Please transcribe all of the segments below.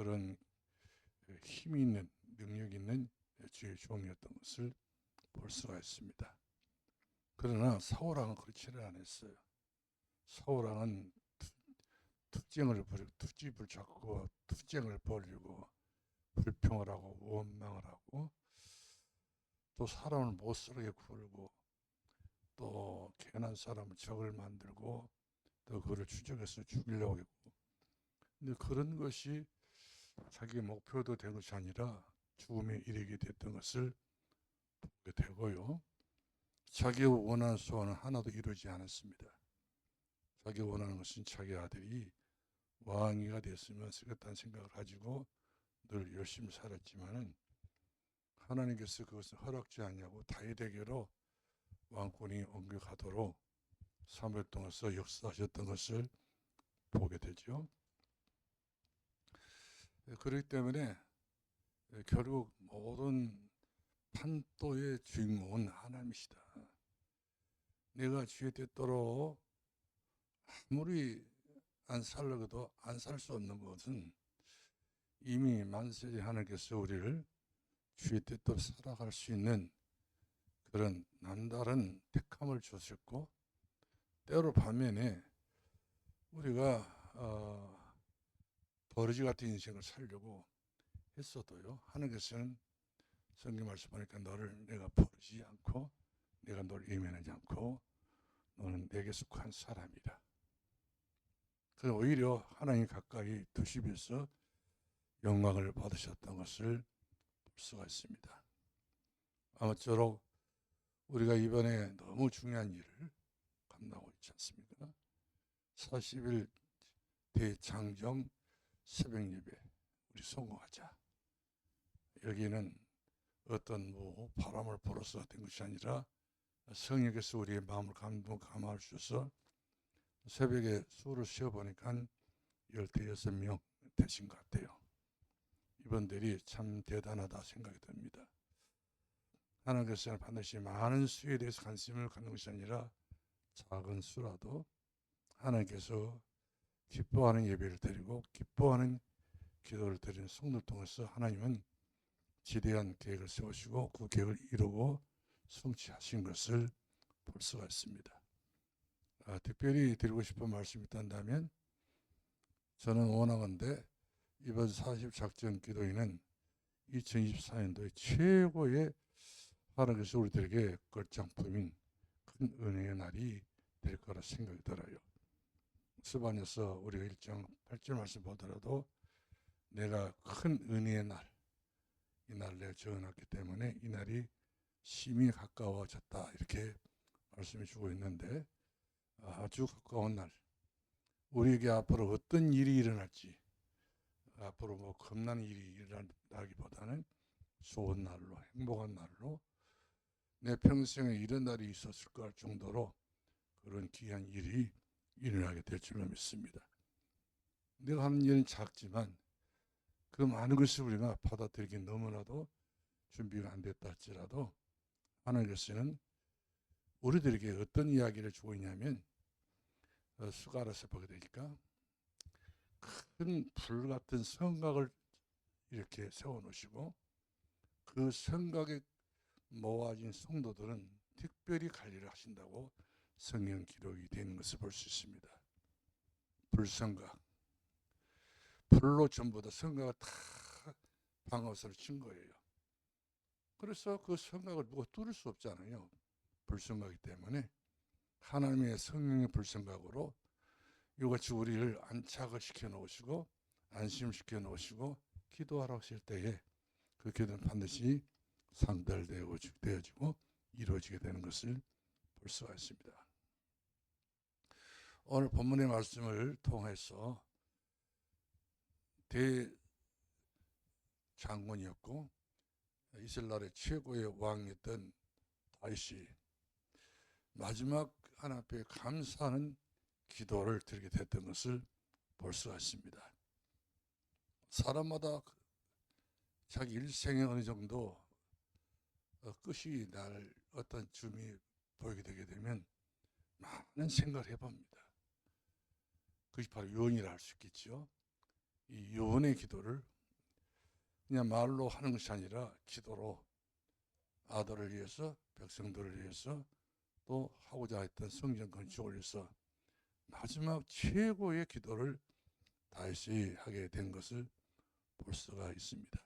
그런 힘이 있는, 능력 있는 주의 종이었던 것을 볼 수가 있습니다. 그러나 사울왕은 그렇지는 않았어요. 사울왕은 투쟁을 벌이고 투집을 잡고 투쟁을 벌이고 불평을 하고 원망을 하고 또 사람을 못살게 굴고 또 괜한 사람을 적을 만들고 또 그를 추적해서 죽이려고 했고, 근데 그런 것이 자기의 목표도 된 것이 아니라 죽음에 이르게 됐던 것을 보게 되고요. 자기가 원하는 소원은 하나도 이루지 않았습니다. 자기가 원하는 것은 자기 아들이 왕이가 됐으면 쓰겠다는 생각을 가지고 늘 열심히 살았지만은 하나님께서 그것을 허락지 않냐고 다윗에게로 왕권이 옮겨가도록 사무엘 통해서 역사하셨던 것을 보게 되죠. 그렇기 때문에 결국 모든 판도의 주인공은 하나님이시다. 내가 주의 뜻대로 아무리 안 살려도 안 살 수 없는 것은 이미 만세지 하나님께서 우리를 주의 뜻대로 살아갈 수 있는 그런 남다른 택함을 주셨고, 때로 반면에 우리가 버러지 같은 인생을 살려고 했어도요, 하나님께서는 성경 말씀 보니까 너를 내가 버리지 않고 내가 너를 외면하지 않고 너는 내게 속한 사람이라. 그래서 오히려 하나님 가까이 두시면서 영광을 받으셨던 것을 볼 수가 있습니다. 아무쪼록 우리가 이번에 너무 중요한 일을 감당하고 있지 않습니까? 40일 대장정 새벽 예배 우리 성공하자. 여기는 어떤 바람을 불어서 된 것이 아니라 성령께서 우리의 마음을 감화해 주셔서 새벽에 수를 쉬어보니까 16명 되신 것 같아요. 이분들이 참 대단하다 생각이 듭니다. 하나님께서는 반드시 많은 수에 대해서 관심을 갖는 것이 아니라 작은 수라도 하나님께서 기뻐하는 예배를 드리고 기뻐하는 기도를 드리는 성도를 통해서 하나님은 지대한 계획을 세우시고 그 계획을 이루고 성취하신 것을 볼 수가 있습니다. 특별히 드리고 싶은 말씀이 있다면 저는 원하건대 이번 40 작전 기도회는 2024년도의 최고의 하나님께서 우리들에게 걸작품인 큰 은혜의 날이 될 거라 생각이 들어요. 스바냐서 우리가 1장 8절 말씀 보더라도 내가 큰 은혜의 날, 이 날 내가 정해놨기 때문에 이 날이 심히 가까워졌다 이렇게 말씀해 주고 있는데, 아주 가까운 날, 우리에게 앞으로 어떤 일이 일어날지, 앞으로 겁나는 일이 일어나기보다는 좋은 날로, 행복한 날로, 내 평생에 이런 날이 있었을까 할 정도로 그런 귀한 일이 일어나게 될 줄로 믿습니다. 내가 하는 일은 작지만 그 많은 것을 우리가 받아들이기 너무나도 준비가 안 됐다 할지라도 하나님께서는 우리들에게 어떤 이야기를 주고 있냐면, 수가라서 보게 되니까 큰 불 같은 성곽을 이렇게 세워놓으시고 그 성곽에 모아진 성도들은 특별히 관리를 하신다고 성경 기록이 되는 것을 볼 수 있습니다. 불성곽, 불로 전부 다 성곽을 다 방어선을 친 거예요. 그래서 그 성곽을 누가 뚫을 수 없잖아요. 불성곽이기 때문에 하나님의 성령의 불성곽으로 이같이 우리를 안착을 시켜 놓으시고 안심시켜 놓으시고 기도하라고 하실 때에 그 기도는 반드시 상달되어지고 이루어지게 되는 것을 볼 수가 있습니다. 오늘 본문의 말씀을 통해서 대장군이었고 이스라엘의 최고의 왕이었던 다윗이 마지막 하나님 앞에 감사하는 기도를 드리게 됐던 것을 볼 수가 있습니다. 사람마다 자기 일생에 어느 정도 끝이 날 어떤 줌이 보이게 되게 되면 많은 생각을 해봅니다. 그것이 바로 유언이라 할 수 있겠죠. 이 유언의 기도를 그냥 말로 하는 것이 아니라 기도로 아들을 위해서, 백성들을 위해서, 또 하고자 했던 성전 건축을 위해서 마지막 최고의 기도를 다윗이 하게 된 것을 볼 수가 있습니다.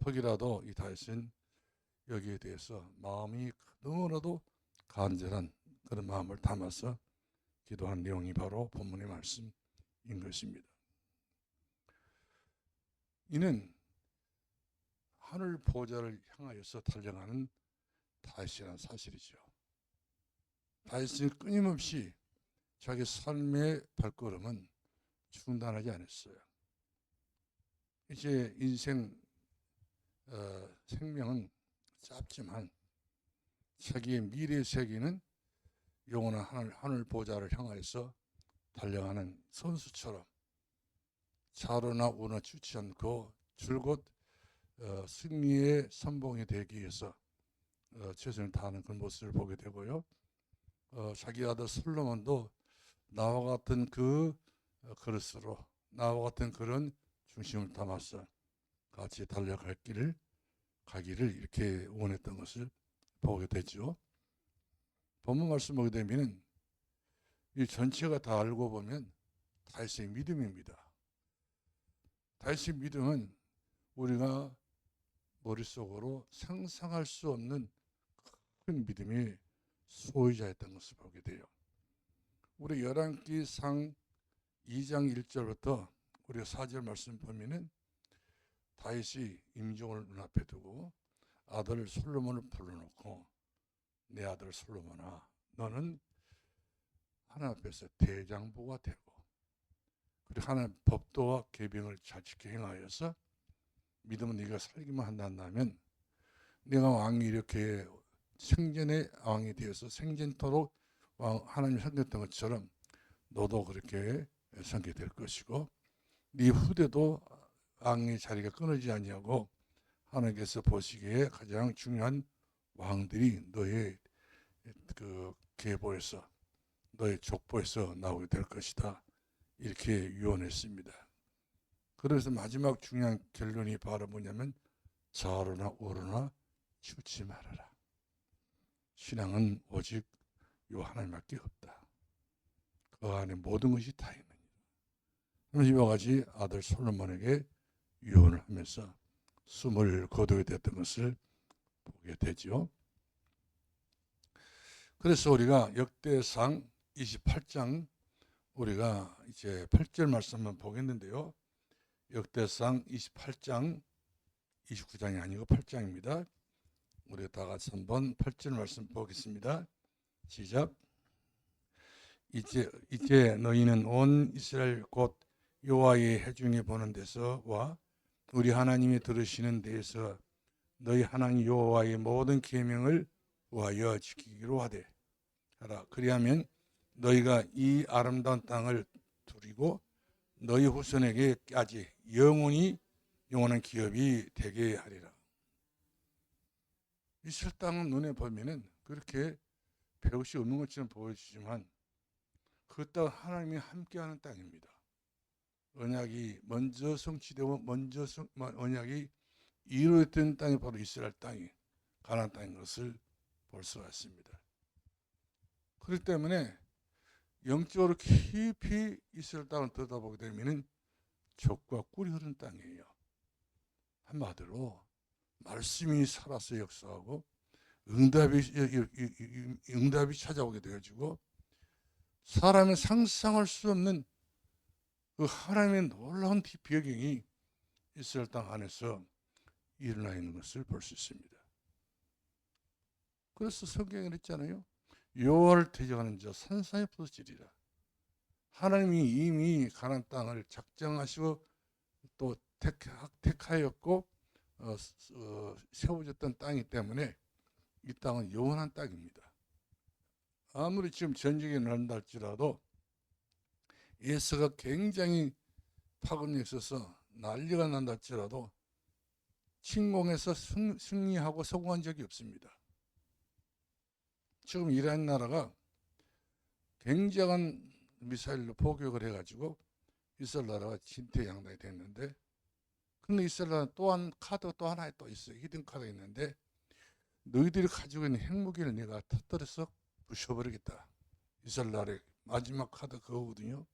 혹이라도 이 다윗은 여기에 대해서 마음이 너무나도 간절한 그런 마음을 담아서 기도한 내용이 바로 본문의 말씀인 것입니다. 이는 하늘 보좌를 향하여서 달려가는 다윗이라는 사실이죠. 다윗은 끊임없이 자기 삶의 발걸음은 중단하지 않았어요. 이제 인생 생명은 짧지만 자기의 미래 세계는 영원한 하늘 보좌를 향하여서 달려가는 선수처럼 좌로나 우로나 치우치 않고 줄곧 승리의 선봉이 되기 위해서 최선을 다하는 그런 모습을 보게 되고요. 자기 아들 솔로몬도 나와 같은 그 그릇으로, 나와 같은 그런 중심을 담아서 같이 달려갈 길을 가기를 이렇게 원했던 것을 보게 되죠. 본문 말씀 보게 되면 이 전체가 다 알고 보면 다윗의 믿음입니다. 다윗의 믿음은 우리가 머릿속으로 상상할 수 없는 큰 믿음의 소유자였던 것을 보게 돼요. 우리 열왕기상 2장 1절부터 우리가 4절 말씀 보면은 다윗이 임종을 눈앞에 두고 아들 솔로몬을 불러놓고 내 아들 솔로몬아, 너는 하나님 앞에서 대장부가 되고 그리고 하나님 법도와 계명을 잘 지켜 행하여서 믿음은 네가 살기만 한다면 내가 왕이 이렇게 생전의 왕이 되어서 생전토록 하나님이 섬겼던 것처럼 너도 그렇게 섬게 될 것이고 네 후대도 왕의 자리가 끊어지지 아니하고 하나님께서 보시기에 가장 중요한 왕들이 너의 그 계보에서, 너의 족보에서 나오게 될 것이다, 이렇게 유언했습니다. 그래서 마지막 중요한 결론이 바로 뭐냐면 좌로나 우로나 치우치 말아라. 신앙은 오직 요 하나님밖에 없다. 그 안에 모든 것이 다 있느니라. 이와 같이 아들 솔로몬에게 유언을 하면서 숨을 거두게 됐던 것을 보게 되죠. 그래서 우리가 역대상 28장 우리가 이제 8절 말씀만 보겠는데요. 역대상 28장 29장이 아니고 8장입니다. 우리 다 같이 한번 8절 말씀 보겠습니다. 시작. 이제 너희는 온 이스라엘 곧 여호와의 회중이 보는 데서와 우리 하나님이 들으시는 데에서 너희 하나님 여호와의 모든 계명을 구하여 지키기로 하되 하라. 그리하면 너희가 이 아름다운 땅을 두리고 너희 후손에게까지 영원한 기업이 되게 하리라. 이스라엘 땅은 눈에 보면은 그렇게 배옷이 없는 것처럼 보여지지만 그 땅 하나님이 함께하는 땅입니다. 언약이 먼저 성취되고 언약이 이루어졌던 땅이 바로 이스라엘 땅이 가나안 땅인 것을 볼 수가 있습니다. 그렇기 때문에 영적으로 깊이 이스라엘 땅을 들여다보게 되면 젖과 꿀이 흐르는 땅이에요. 한마디로 말씀이 살아서 역사하고 응답이 찾아오게 되어지고 사람이 상상할 수 없는 그 하나님의 놀라운 비경이 이스라엘 땅 안에서 일어나 있는 것을 볼 수 있습니다. 그래서 성경에 그랬잖아요. 여호와를 대적하는 자 산산이 부서지리라. 하나님이 이미 가나안 땅을 작정하시고 또 택하였고 세워졌던 땅이기 때문에 이 땅은 영원한 땅입니다. 아무리 지금 전쟁이 난다 할지라도 예수가 굉장히 파급력이 있어서 난리가 난다 할지라도 침공해서 승리하고 성공한 적이 없습니다. 지금 이란 나라가 굉장한 미사일로 포격을 해가지고 이스라엘 나라가 진퇴양난이 됐는데, 근데 이스라엘 나라는 또한 카드가 또 하나 또 있어요. 히든 카드가 있는데, 너희들이 가지고 있는 핵무기를 내가 터뜨려서 부셔버리겠다. 이스라엘 나라의 마지막 카드 그거거든요.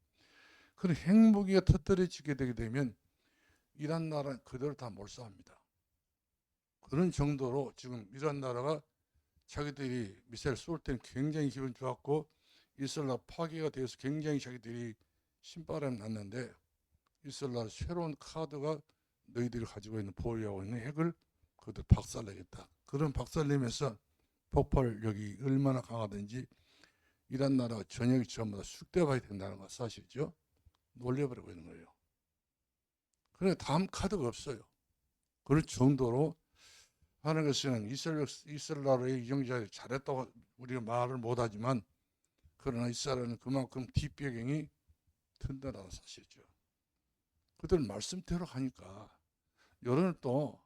그런 핵무기가 터뜨려지게 되게 되면 이란 나라는 그대로 다 몰수합니다. 그런 정도로 지금 이란 나라가 자기들이 미사일 쏠 때는 굉장히 기분 좋았고, 이스라엘 나라 파괴가 되어서 굉장히 자기들이 신바람이 났는데, 이스라엘 나라 새로운 카드가 너희들이 가지고 있는 보유하고 있는 핵을 그들 박살내겠다. 그런 박살내면서 폭발력이 얼마나 강하든지 이란 나라가 전역이 전부 다 쑥대봐야 된다는 거 사실이죠. 놀려버리고 있는 거예요. 그래 다음 카드가 없어요. 그럴 정도로 하는 것은 이스라엘 나라의 이정자들이 잘했다고 우리가 말을 못하지만, 그러나 이스라엘은 그만큼 뒷배경이 튼튼하다는 사실이죠. 그들 말씀대로 하니까 여러분 또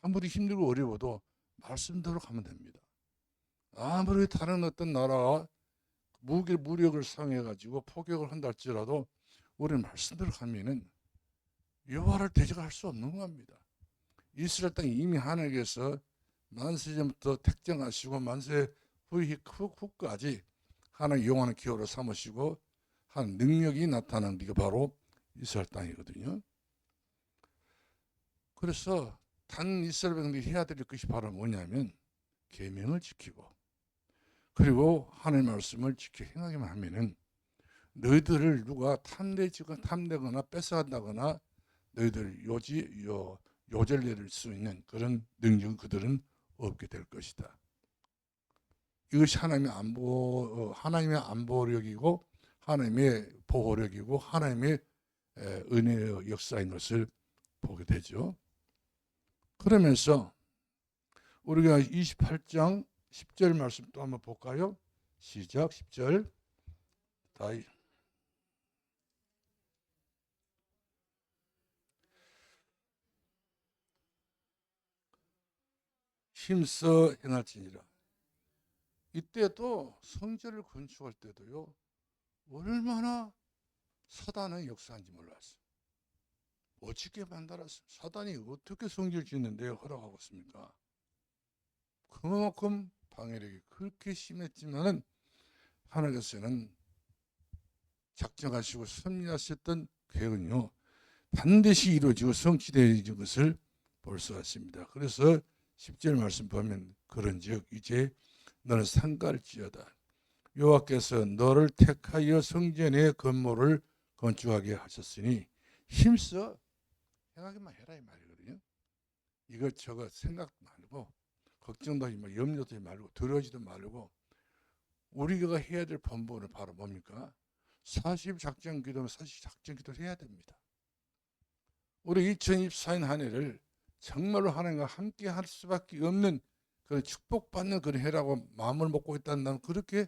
아무리 힘들고 어려워도 말씀대로 가면 됩니다. 아무리 다른 어떤 나라가 무력을 사용해가지고 포격을 한다 할지라도 우리는 말씀대로 가면은 여호와를 대적할 수 없는 겁니다. 이스라엘 땅이 이미 하나님께서 만세전부터 택정하시고 만세 후까지 하나님 영원한 기호로 삼으시고 한 능력이 나타난 게 바로 이스라엘 땅이거든요. 그래서 단 이스라엘 백성들이 해야 될 것이 바로 뭐냐면 계명을 지키고, 그리고 하나님의 말씀을 지켜 행하기만 하면은 너희들을 누가 탐내거나 뺏어간다거나 너희들 요절 내릴 수 있는 그런 능력은 그들은 없게 될 것이다. 이것이 하나님의 안보력이고 하나님의 보호력이고 하나님의 은혜의 역사인 것을 보게 되죠. 그러면서 우리가 28장 10절 말씀 또 한번 볼까요? 시작. 10절. 힘써 행할지니라. 이때도 성전을 건축할 때도요, 얼마나 사단의 역사인지 몰랐어요. 어떻게 만들었어요? 사단이 어떻게 성전을 짓는데 허락하고 있습니까? 그만큼 방해력이 그렇게 심했지만은 하나님께서는 작정하시고 섭리하셨던 계획은요 반드시 이루어지고 성취되어진 것을 볼 수 있습니다. 그래서 10절 말씀 보면 그런즉 이제 너는 상갈지어다. 여호와께서 너를 택하여 성전의 건물을 건축하게 하셨으니 힘써 행하기만 해라 이 말이거든요. 이것저것 생각 말고 걱정도 하지 말고 염려도 하지 말고 두려워지도 말고 우리가 해야 될 본분은 바로 뭡니까? 40작전 기도는 40작전 기도를 해야 됩니다. 우리 2024년 한 해를 정말로 하나님과 함께 할 수밖에 없는 그런 축복받는 그런 해라고 마음을 먹고 있다는 나는 그렇게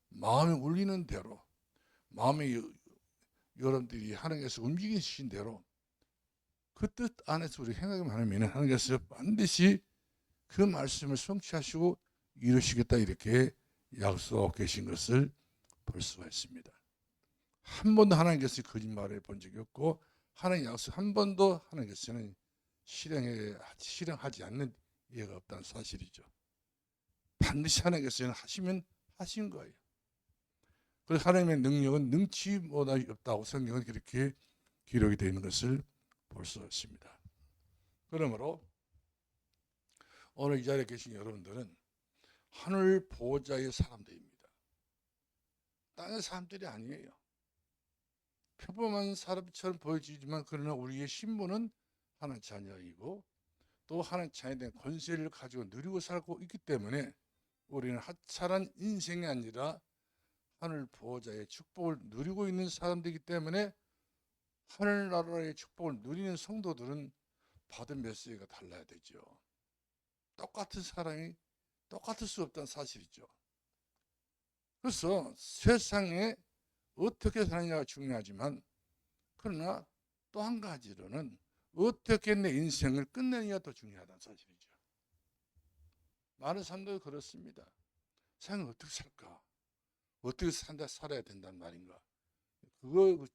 마음이 울리는 대로 마음이 여러분들이 하나님께서 움직이신 대로 그 뜻 안에서 우리 행하기만 하면 하나님께서 반드시 그 말씀을 성취하시고 이루시겠다 이렇게 약속하고 계신 것을 볼 수가 있습니다. 한 번도 하나님께서 거짓말을 본 적이 없고 하나님 약속 한 번도 하나님께서는 실행하지 않는 예가 없다는 사실이죠. 반드시 하나님께서는 하시면 하신 거예요. 그래서 하나님의 능력은 능치 못할 없다고 성경은 그렇게 기록이 되어 있는 것을 볼 수 있습니다. 그러므로 오늘 이 자리에 계신 여러분들은 하늘 보호자의 사람들입니다. 땅의 사람들이 아니에요. 평범한 사람처럼 보여지지만 그러나 우리의 신분은 하나님 자녀이고 또 하나님 자녀에 대한 권세를 가지고 누리고 살고 있기 때문에 우리는 하찮은 인생이 아니라 하늘 보호자의 축복을 누리고 있는 사람들이기 때문에 하늘나라의 축복을 누리는 성도들은 받은 메시지가 달라야 되죠. 똑같은 사랑이 똑같을 수 없다는 사실이죠. 그래서 세상에 어떻게 사느냐가 중요하지만 그러나 또 한 가지로는 어떻게 내 인생을 끝내느냐가 더 중요하다는 사실이죠. 많은 사람들이 그렇습니다. 세상을 어떻게 살까? 어떻게 살아야 된다는 말인가? 그거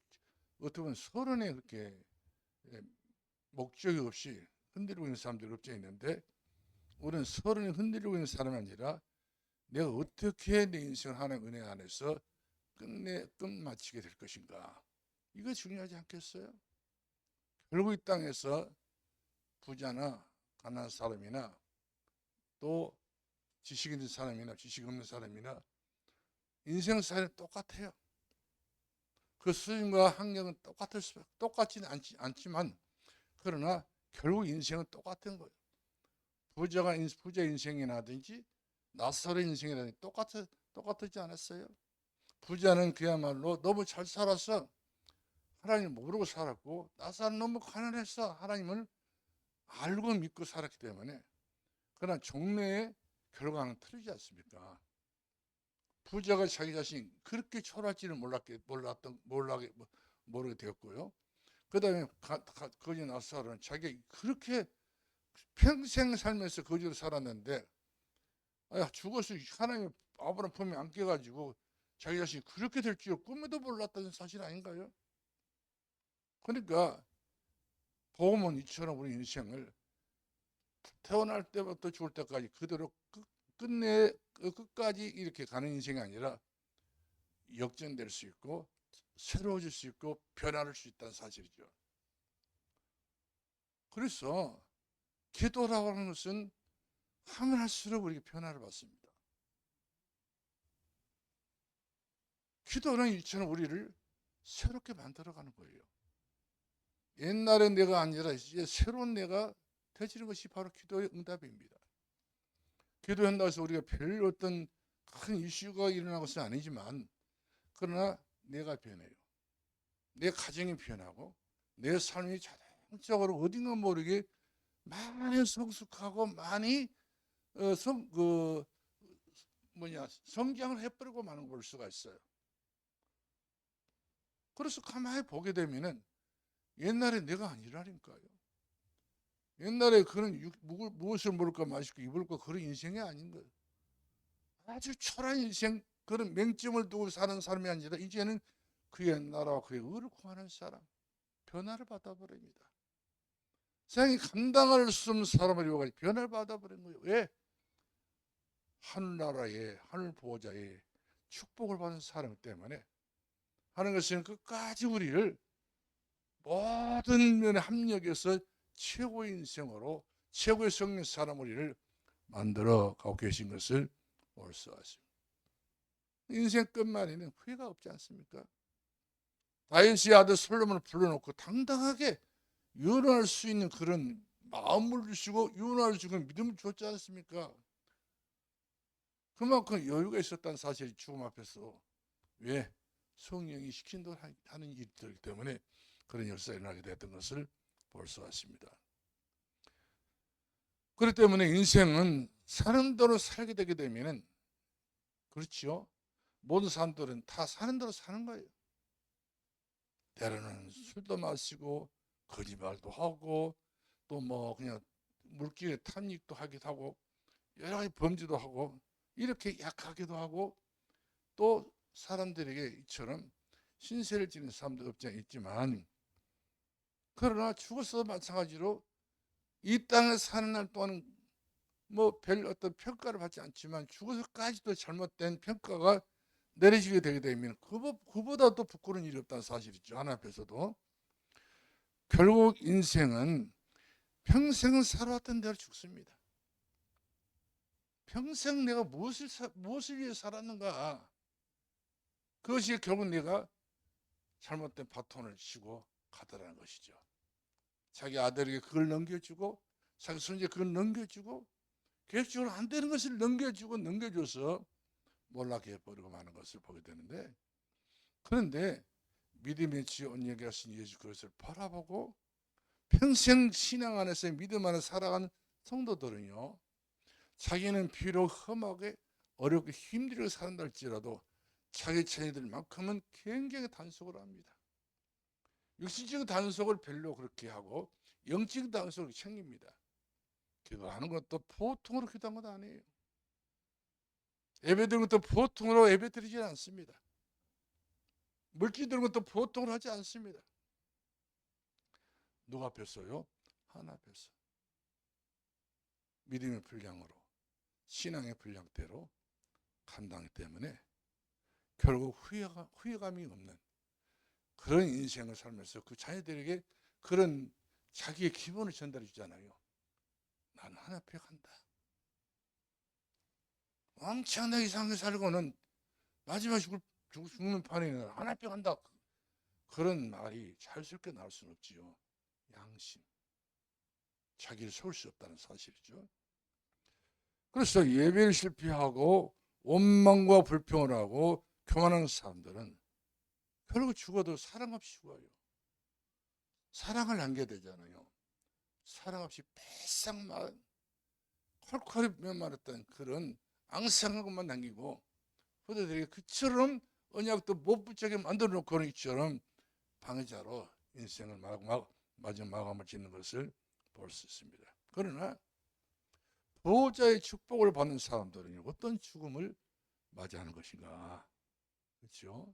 어떻게 보면 서론에 그렇게 목적이 없이 흔들리고 있는 사람들이 없지 있는데, 우리는 서론에 흔들리고 있는 사람이 아니라 내가 어떻게 내 인생을 하나님 은혜 안에서 끝마치게 될 것인가, 이거 중요하지 않겠어요? 결국 이 땅에서 부자나 가난한 사람이나 또 지식 있는 사람이나 지식 없는 사람이나 인생사는 똑같아요. 그 수준과 환경은 똑같지는 않지만, 그러나 결국 인생은 똑같은 거예요. 부자 인생이라든지 나사로 인생이라든지 똑같지 않았어요? 부자는 그야말로 너무 잘 살아서 하나님을 모르고 살았고, 나사로는 너무 가난해서 하나님을 알고 믿고 살았기 때문에, 그러나 종래의 결과는 틀리지 않습니까? 부자가 자기 자신이 그렇게 초라할지는 모르게 되었고요. 그 다음에 거지 나사로는 자기가 그렇게 평생 살면서 거지로 살았는데, 죽어서 하나님의 아브라함 품에 안겨가지고 자기 자신이 그렇게 될 줄 꿈에도 몰랐다는 사실 아닌가요? 그러니까 복음은 이처럼 우리 인생을 태어날 때부터 죽을 때까지 그대로 끝까지 이렇게 가는 인생이 아니라 역전될 수 있고 새로워질 수 있고 변화할 수 있다는 사실이죠. 그래서 기도라고 하는 것은 하면 할수록 우리가 변화를 받습니다. 기도는 이처럼 우리를 새롭게 만들어가는 거예요. 옛날의 내가 아니라 이제 새로운 내가 되지는 것이 바로 기도의 응답입니다. 기도한다고 해서 우리가 별 어떤 큰 이슈가 일어난 것은 아니지만, 그러나 내가 변해요. 내 가정이 변하고 내 삶이 자동적으로 어딘가 모르게 많이 성숙하고 많이 성장을 해버리고 마는 걸 볼 수가 있어요. 그래서 가만히 보게 되면은 옛날에 내가 아니라니까요. 옛날에 그런 무엇을 먹을까 마실까 입을까 그런 인생이 아닌 거예요. 아주 초라한 인생, 그런 맹점을 두고 사는 사람이 아니라 이제는 그의 나라와 그의 의를 구하는 사람, 변화를 받아버립니다. 세상이 감당할 수 없는 사람을 이어가지고 변화를 받아버린 거예요. 왜? 하늘나라의 하늘 보호자의 축복을 받은 사람 때문에 하는 것은 끝까지 우리를 모든 면에 합력해서 최고의 인생으로 최고의 성령 사람 우리를 만들어 가고 계신 것을 볼 수 있습니다. 인생 끝말에는 후회가 없지 않습니까? 다윗의 아들 솔로몬을 불러놓고 당당하게 유언할 수 있는 그런 마음을 주시고 유언할 수 있는 믿음을 줬지 않습니까? 그만큼 여유가 있었다는 사실이 죽음 앞에서. 왜? 성령이 시킨 대로 하는 일이기 때문에 그런 역사가 일어나게 됐던 것을 볼 수 있습니다. 그렇기 때문에 인생은 사는 대로 살게 되게 되면은, 그렇죠? 모든 사람들은 다 사는 대로 사는 거예요. 때로는 술도 마시고 거짓말도 하고 또 뭐 그냥 물길에 탐닉도 하기도 하고 여러 가지 범죄도 하고 이렇게 약하기도 하고, 또 사람들에게 이처럼 신세를 지는 사람도 없지 않아 있지만, 그러나 죽었어도 마찬가지로 이 땅에 사는 날 동안은 뭐 별 어떤 평가를 받지 않지만 죽어서까지도 잘못된 평가가 내려지게 되게 되면 그보다 더 부끄러운 일이 없다는 사실이죠. 하나님 앞에서도. 결국 인생은 평생 살아왔던 대로 죽습니다. 평생 내가 무엇을 위해 살았는가, 그것이 결국 내가 잘못된 바톤을 치고 가더라는 것이죠. 자기 아들에게 그걸 넘겨주고 자기 손주에 그걸 넘겨주고 계획적으로 안 되는 것을 넘겨줘서 몰락해 버리고 마는 것을 보게 되는데, 그런데 믿음의 지 언약에 하신 예수 그리스도를 바라보고 평생 신앙 안에서 믿음 안에 살아간 성도들은요, 자기는 비록 험하게 어렵게 힘들게 산다 할지라도 자기 자녀들만큼은 굉장히 단속을 합니다. 육신적인 단속을 별로 그렇게 하고 영적인 단속을 챙깁니다. 기도하는 것도 보통으로 기도한 건 아니에요. 예배드리는 것도 보통으로 예배드리지 않습니다. 물질들은 것도 보통을 하지 않습니다. 누가 앞에서요? 하나 앞에서. 믿음의 분량으로, 신앙의 분량대로 감당하기 때문에 결국 후회감이 없는 그런 인생을 살면서 그 자녀들에게 그런 자기의 기본을 전달해 주잖아요. 나는 하나 앞에 간다. 엄청나게 이상하게 살고는 마지막 죽는 판에는 하나 앞에 간다. 그런 말이 자연스럽게 나올 수는 없지요. 양심. 자기를 세울 수 없다는 사실이죠. 그래서 예배를 실패하고 원망과 불평을 하고 교만하는 사람들은 결국 죽어도 사랑 없이 죽어요. 사랑을 남겨야 되잖아요. 사랑 없이 배싹만 컬컬이 말했던 그런 앙상한 것만 남기고 후대들에게 그처럼 언약도 못 붙잡게 만들어 놓고 이처럼 방해자로 인생을 마지막 마감을 짓는 것을 볼 수 있습니다. 그러나 보호자의 축복을 받는 사람들은 어떤 죽음을 맞이하는 것인가? 그렇죠?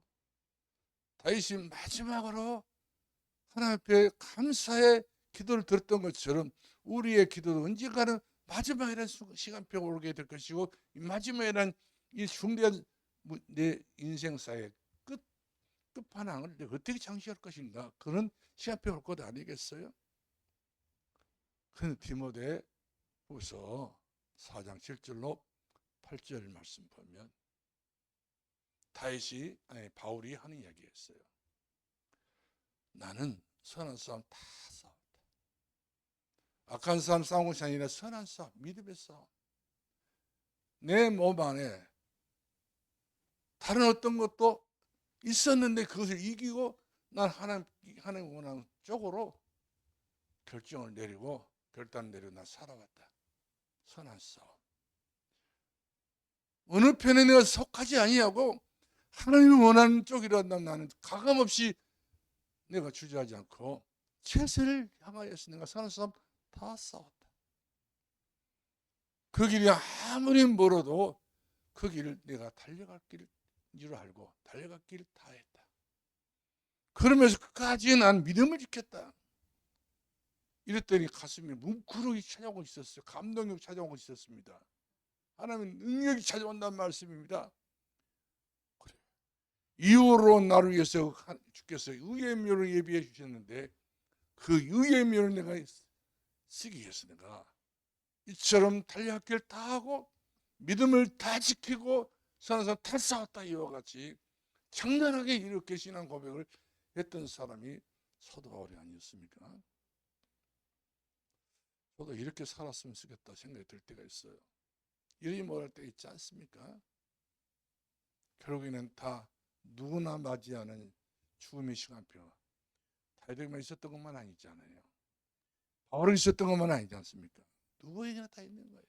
다윗이 마지막으로 하나님 앞에 감사의 기도를 드렸던 것처럼 우리의 기도도 언젠가는 마지막이라는 시간표가 오게 될 것이고 이 마지막이라는 이 중대한 내 인생사의 끝판왕을 내가 어떻게 장식할 것인가 그런 시간표가 올 것 아니겠어요? 그 디모데 후서 4장 7절로 8절 말씀 보면 바울이 하는 이야기였어요. 나는 선한 싸움 다 싸웠다. 악한 싸움 싸운 것이 아니라 선한 싸움, 믿음의 싸움. 내 몸 안에 다른 어떤 것도 있었는데 그것을 이기고 난 하나님 원하는 쪽으로 결단을 내리고 난 살아왔다. 선한 싸움. 어느 편에 내가 속하지 아니하고 하나님이 원하는 쪽이라도 나는 가감없이 내가 주저하지 않고 최선을 향하여서 내가 선한 싸움 다 싸웠다. 그 길이 아무리 멀어도 그 길을 내가 달려갈 길인 줄 알고 달려갈 길을 다 했다. 그러면서 끝까지 난 믿음을 지켰다. 이랬더니 가슴에 뭉클하게 찾아오고 있었어요. 감동이 찾아오고 있었습니다. 하나님은 능력이 찾아온다는 말씀입니다. 그래. 이후로 나를 위해서 주께서 의의 묘를 예비해 주셨는데 그 의의 묘를 내가 쓰기 위해서 내가 이처럼 달려갈 길 다 하고 믿음을 다 지키고 선한 싸움 다 싸웠다 이와 같이 장난하게 이렇게 신앙 고백을 했던 사람이 사도 바울이 아니었습니까? 저도 이렇게 살았으면 좋겠다 생각이 들 때가 있어요. 이러지 못할 때 있지 않습니까? 결국에는 다 누구나 맞이하는 죽음의 시간표. 다윗에게만 있었던 것만 아니잖아요. 바울에 있었던 것만 아니지 않습니까? 누구에게나 다 있는 거예요.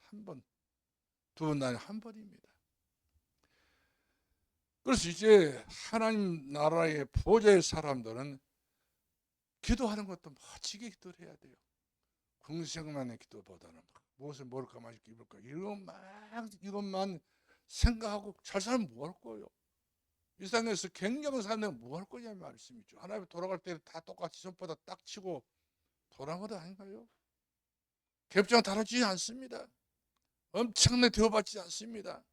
한 번, 두 번, 아니 한 번입니다. 그래서 이제 하나님 나라의 보좌의 사람들은 기도하는 것도 멋지게 기도를 해야 돼요. 궁생만의 기도보다는 무엇을 먹을까 마실까 입을까 이것만 생각하고 잘 살면 뭐 할 거예요? 이 세상에서 굉장한 사람은 뭐 할 거냐 말씀이죠. 하나님 돌아갈 때는 다 똑같이 손바닥 딱 치고 돌아간 것 아닌가요? 갭장 다뤄지지 않습니다. 엄청나게 대우받지 않습니다.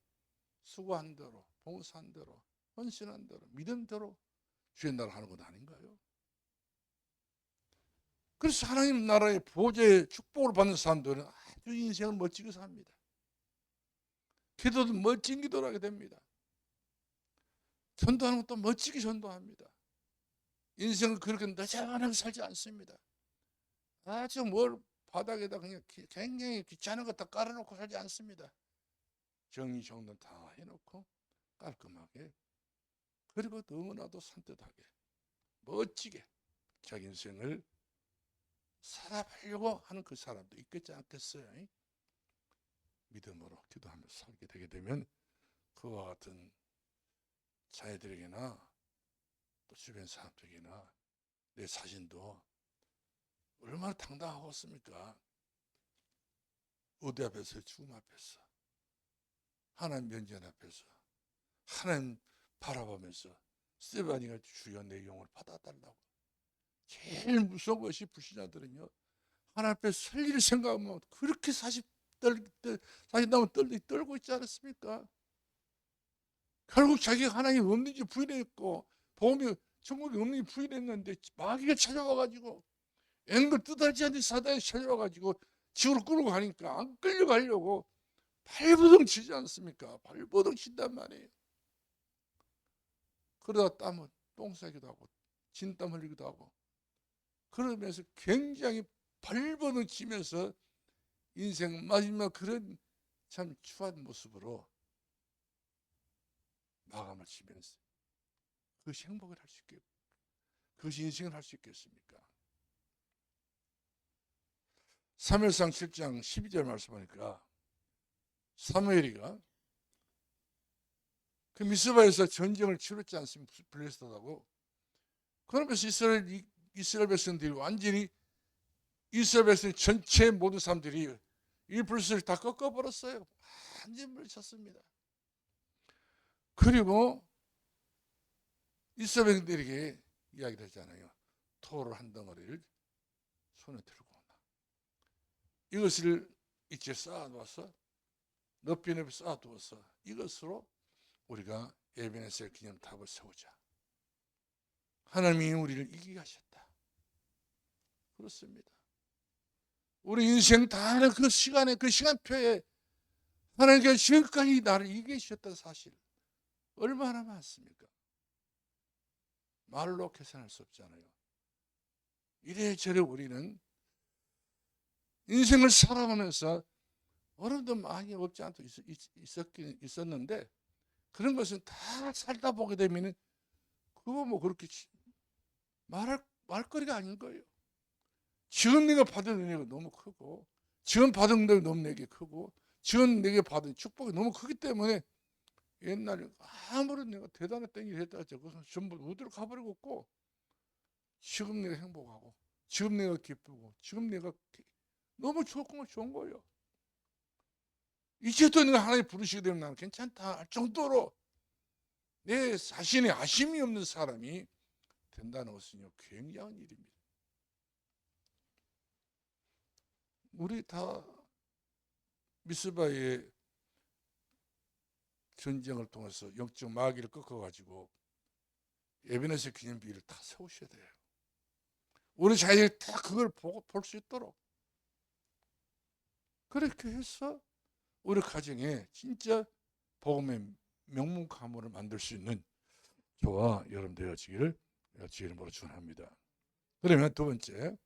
수고한 대로, 봉사한 대로, 헌신한 대로, 믿음대로 주의 나라 하는 것 아닌가요? 그래서 하나님 나라의 보좌의 축복을 받는 사람들은 아주 인생을 멋지게 삽니다. 기도도 멋진 기도를 하게 됩니다. 전도하는 것도 멋지게 전도합니다. 인생을 그렇게 느슨하게 살지 않습니다. 아주 뭘 바닥에다 그냥 굉장히 귀찮은 것 다 깔아놓고 살지 않습니다. 정리정돈 다 해놓고 깔끔하게 그리고 너무나도 산뜻하게 멋지게 자기 인생을 살아보려고 하는 그 사람도 있겠지 않겠어요? 믿음으로 기도하면서 살게 되게 되면 그와 같은 자녀들에게나 또 주변 사람들에게나 내 자신도 얼마나 당당하겠습니까? 의대 앞에서 죽음 앞에서 하나님 면전 앞에서 하나님 바라보면서 스데반이가 주여 내 영혼을 받아달라고. 제일 무서운 것이 불신자들은요, 하나님 앞에 설 일을 생각하면 그렇게 40남 떨고 있지 않았습니까? 결국 자기가 하나님 없는지 부인했고 복음이 천국이 없는지 부인했는데 마귀가 찾아와가지고 앵글 뜻하지 않는 사단이 찾아와가지고 지구로 끌고 가니까 안 끌려가려고 발버둥 치지 않습니까? 발버둥 친단 말이에요. 그러다 땀은 똥 싸기도 하고 진땀 흘리기도 하고 그러면서 굉장히 발버둥 치면서 인생 마지막 그런 참 추한 모습으로 마감을 치면서 그것이 행복을 할 수 있겠, 그것이 인생을 할 수 있겠습니까? 사무엘상 7장 12절 말씀하니까 사무엘이가 그 미스바에서 전쟁을 치렀지 않습니까? 블레셋하고. 그러면서 이스라엘 백성들이 완전히 이스라엘 백성 전체 모든 사람들이 이 블레셋을 다 꺾어버렸어요. 완전히 물리쳤습니다. 그리고 이스라엘 백성들에게 이야기를 하잖아요. 토를 한 덩어리를 손에 들고 오나. 이것을 이제 쌓아두어서 높이 쌓아두어서 이것으로 우리가 에베네셀 기념탑을 세우자. 하나님이 우리를 이기게 하셨다. 그렇습니다. 우리 인생 다 그 시간에 그 시간표에 하나님께서 지금까지 나를 이기게 하셨다는 사실 얼마나 많습니까? 말로 계산할 수 없잖아요. 이래저래 우리는 인생을 살아가면서 어려움도 많이 없지 않고 있었는데 그런 것은 다 살다 보게 되면 그거 뭐 그렇게 말거리가 아닌 거예요. 지금 내가 받은 은혜가 너무 크고 지금 받은 은혜가 너무 내게 크고 지금 내게 받은 축복이 너무 크기 때문에 옛날에 아무런 내가 대단했던 일을 했다 해도 그것은 전부 어디로 가버리고 없고 지금 내가 행복하고 지금 내가 기쁘고 지금 내가 너무 좋은 거예요. 이제도 내가 하나님 부르시게 되면 나는 괜찮다 할 정도로 내 자신의 아심이 없는 사람이 된다는 것은요 굉장한 일입니다. 우리 다 미스바의 전쟁을 통해서 영적 마귀를 꺾어가지고 에베네셀 기념비를 다 세우셔야 돼요. 우리 자신이 다 그걸 보고 볼 수 있도록 그렇게 해서 우리 가정에 진짜 복음의 명문 가문을 만들 수 있는 저와 여러분 되어지기를 주님으로 축원합니다. 그러면 두 번째,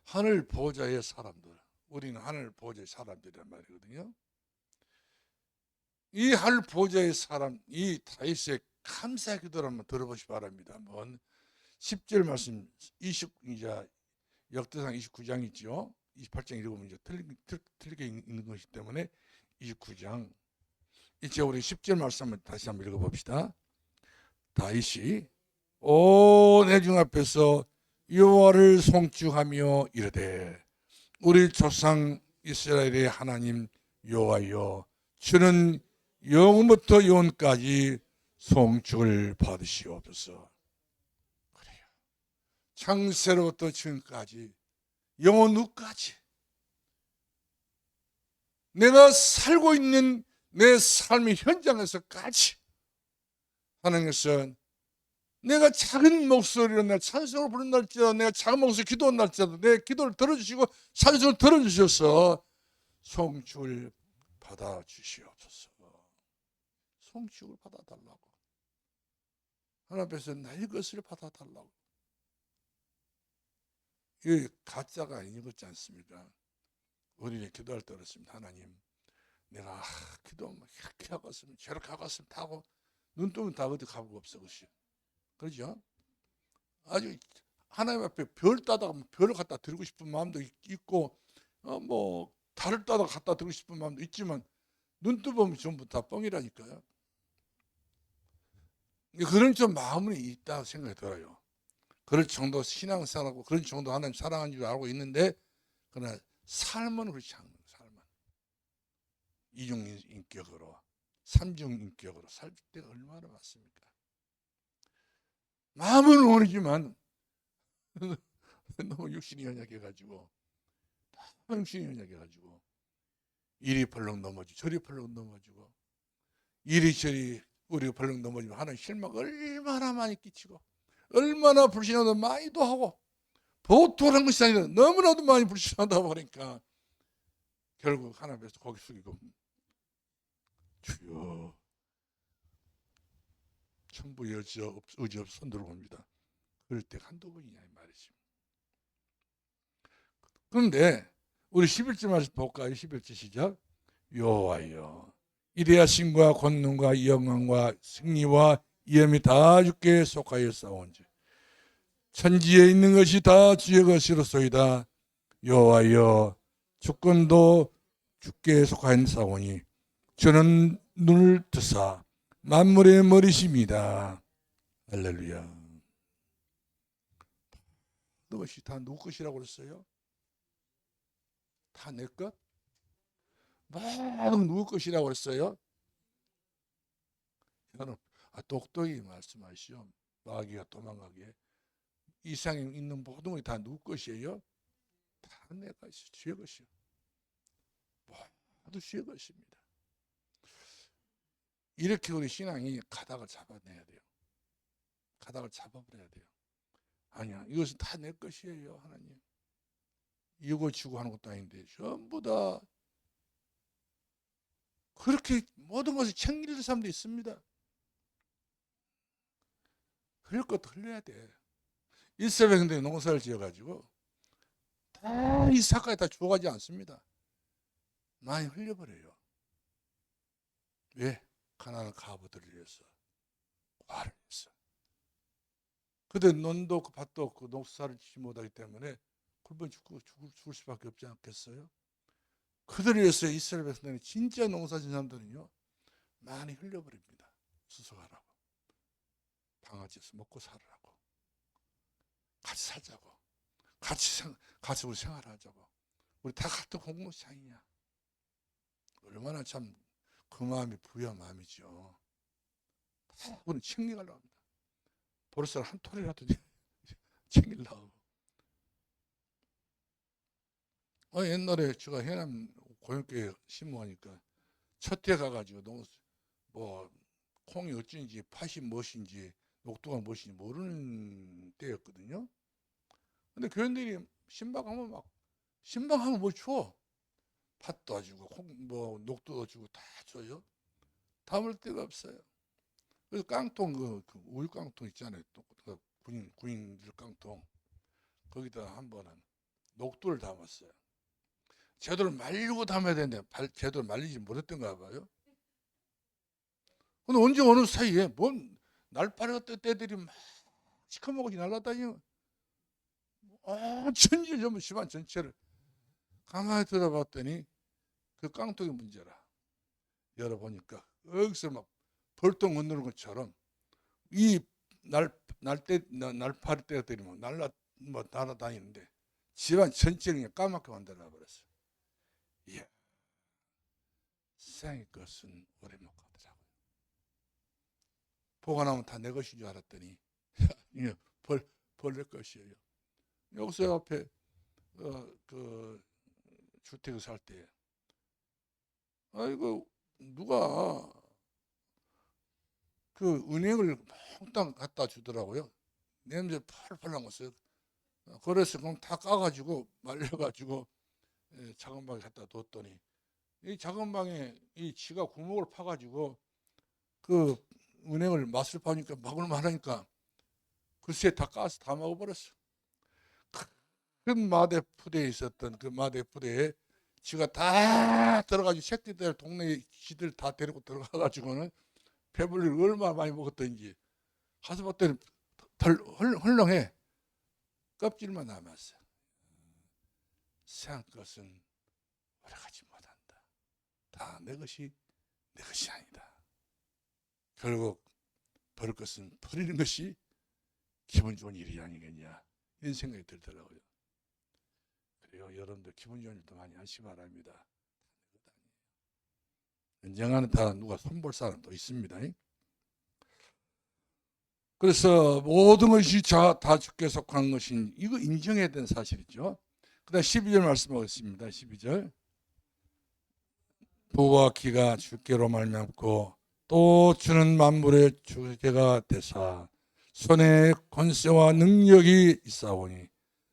하늘 보호자의 사람들. 우리는 하늘 보호자의 사람들이란 말이거든요. 이 하늘 보호자의 사람, 이 다윗의 감사 기도를 한번 들어보시기 바랍니다. 한번 10절 말씀, 역대상 29장 있죠. 28장 읽으면 이제 틀리게 읽는 것이기 때문에 29장. 이제 우리 10절 말씀 한번 다시 한번 읽어봅시다. 다윗이 오 내 중 앞에서 여호와를 송축하며 이르되 우리 조상 이스라엘의 하나님 여호와여 주는 영원부터 영원까지 송축을 받으시옵소서. 그래요. 창세로부터 지금까지 영원 후까지 내가 살고 있는 내 삶의 현장에서까지 하나님께서 내가 작은 목소리로 내가 찬송을 부른다 할지라도 내가 작은 목소리로 기도한다 할지라도 내 기도를 들어주시고 찬송을 들어주셔서 송축을 받아주시옵소서. 송축을 받아달라고. 하나님 앞에서 나의 것을 받아달라고. 이게 가짜가 아닌 거지 않습니까? 우리는 기도할 때 그렇습니다. 하나님 내가 기도 이렇게 하고 왔으면 저렇게 하고 왔으면 하고 눈 뜨면 다 어디 가고 없어. 그렇죠? 아주 하나님 앞에 별 따다가 별을 갖다 드리고 싶은 마음도 있고 뭐 달을 따다가 갖다 드리고 싶은 마음도 있지만 눈 뜨면 전부 다 뻥이라니까요. 그런 좀 마음은 있다고 생각이 들어요. 그럴 정도 신앙생활하고 그런 정도 하나님 사랑하는 줄 알고 있는데 그러나 삶은 그렇지 않는 삶은 이중인격으로 삼중인격으로 살 때가 얼마나 많습니까? 마음은 원이지만 너무 육신이 연약해가지고 육신이 연약해가지고 이리 벌렁 넘어지고 저리 벌렁 넘어지고 이리저리 우리가 벌렁 넘어지면 하는 실망 얼마나 많이 끼치고 얼마나 불신하다 많이도 하고 보통한 것이 아니라 너무나도 많이 불신하다 보니까 결국 하나님 앞에서 고개 숙이고 주여 천부 의지 없이 손 들어옵니다. 그럴 때 한두 번이냐 이 말이죠. 그런데 우리 11절 말씀 볼까요? 11절 시작. 여호와여 이래야 신과 권능과 영광과 승리와 위엄이 다 주께 속하여 싸운지 천지에 있는 것이 다 주의 것이로소이다. 여호와여 주권도 주께 속하여 싸우니 주는 눈을 뜨사 만물의 머리십니다. 할렐루야. 그것이 다 누구 것이라고 그랬어요? 다 내 것? 막 누구 것이라고 그랬어요? 여러분, 똑똑히 말씀하시오. 마귀가 도망가게. 이 세상에 있는 모든 것이 다 누구 것이에요? 다 내 것이, 주의 것이요. 모두 주의 것입니다. 이렇게 우리 신앙이 가닥을 잡아내야 돼요. 가닥을 잡아버려야 돼요. 아니야, 이것은 다 내 것이에요, 하나님. 이거 주고 하는 것도 아닌데 전부 다 그렇게 모든 것을 챙기는 사람도 있습니다. 흘릴 것도 흘려야 돼. 이스라엘 백성들이 농사를 지어가지고 다 이삭까지 다 주워가지 않습니다. 많이 흘려버려요. 왜? 가난한 가부들을 위해서, 과를 위해서. 그때 논도 없고 밭도 없고 농사를 짓지 못하기 때문에 굶어 죽을 수밖에 없지 않겠어요? 그들을 위해서 이스라엘 백성들이 진짜 농사 지은 사람들은요 많이 흘려버립니다. 수속하라고, 방아지에서 먹고 살으라고, 같이 살자고, 같이 우리 생활하자고, 우리 다 같은 공동체이냐. 얼마나 참 그 마음이 부유한 마음이죠. 다 우리 챙겨가려고 합니다. 벌써 한 톨이라도 챙기려고. 옛날에 제가 해남 고용교회 신무하니까 첫해 가가지고 뭐 콩이 어쩐지 팥이 무엇인지 녹두가 무엇인지 모르는 때였거든요. 근데 교인들이 신방하면 뭐 줘. 팥도 주고 뭐 녹두도 주고 다 줘요. 담을 데가 없어요. 그래서 깡통 그 우유 깡통 있잖아요. 그 군인들 깡통 거기다 한 번은 녹두를 담았어요. 제대로 말리고 담아야 되는데 제대로 말리지 못했던가 봐요. 근데 언제 어느 사이에 뭔 날파리 같은 때들이 막 시커멓게 날아다니고 천지 전부 집안 전체를 가만히 들어봤더니 그 깡통이 문제라. 열어보니까 여기서 막 벌떡 못 누는 것처럼 이 날파리 때들이 막 날아다니는데 집안 전체를 그냥 까맣게 만들어 버렸어요. 예. 세상의 것은 오래 못 가더라고요. 보관하면 다 내 것인 줄 알았더니 벌레 것이에요. 여기서 앞에 그 주택을 살 때 이거 누가 그 은행을 몽땅 갖다 주더라고요. 냄새 펄펄 나왔어요. 그래서 그럼 다 까가지고 말려가지고 작은 방에 갖다 뒀더니 이 작은 방에 이 지가 구멍을 파가지고 그 은행을 맛을 파니까 먹을만하니까 글쎄 다 까서 다 먹어버렸어. 큰 마대푸대에 있었던 그 마대푸대에 지가 다 들어가지고 새끼들 동네 지들 다 데리고 들어가가지고는 배불리를 얼마나 많이 먹었던지 가서 봤더니 헐렁해. 껍질만 남았어. 세상 것은 오래가지 못한다. 다 내 것이 아니다. 결국 버릴 것은 버리는 것이 기분 좋은 일이 아니겠냐 이런 생각이 들더라고요. 그래요. 여러분들 기분 좋은 일도 많이 하시기 바랍니다. 언젠가는 다 누가 손볼 사람도 있습니다. 그래서 모든 것이 다 주께 속한 것인 이거 인정해야 되는 사실이죠. 그 다음 12절 말씀하겠습니다. 12절 부와 기가 주께로 말미암고 또 주는 만물의 주제가 되사 손에 권세와 능력이 있사오니